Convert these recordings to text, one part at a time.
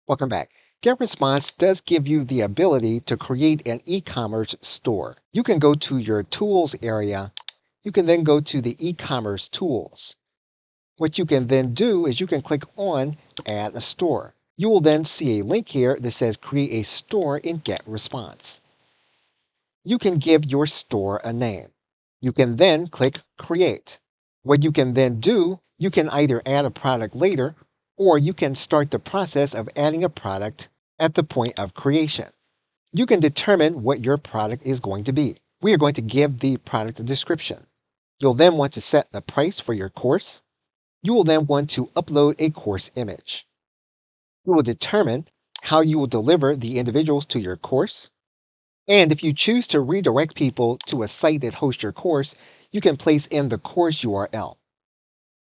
Welcome back. GetResponse does give you the ability to create an e-commerce store. You can go to your tools area. You can then go to the e-commerce tools. What you can then do is you can click on add a store. You will then see a link here that says create a store in GetResponse. You can give your store a name. You can then click create. What you can then do, you can either add a product later or you can start the process of adding a product at the point of creation. You can determine what your product is going to be. We are going to give the product a description. You'll then want to set the price for your course. You will then want to upload a course image. You will determine how you will deliver the individuals to your course. And if you choose to redirect people to a site that hosts your course, you can place in the course URL.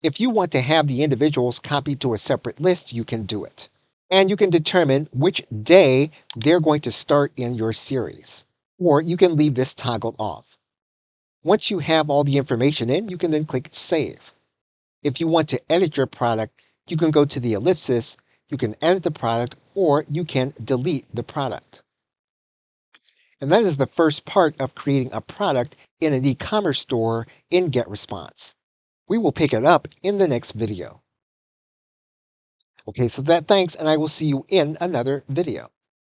If you want to have the individuals copied to a separate list, you can do it. And you can determine which day they're going to start in your series. Or you can leave this toggled off. Once you have all the information in, you can then click Save. If you want to edit your product, you can go to the ellipsis, you can edit the product, or you can delete the product. And that is the first part of creating a product in an e-commerce store in GetResponse. We will pick it up in the next video. Okay, so thanks, and I will see you in another video.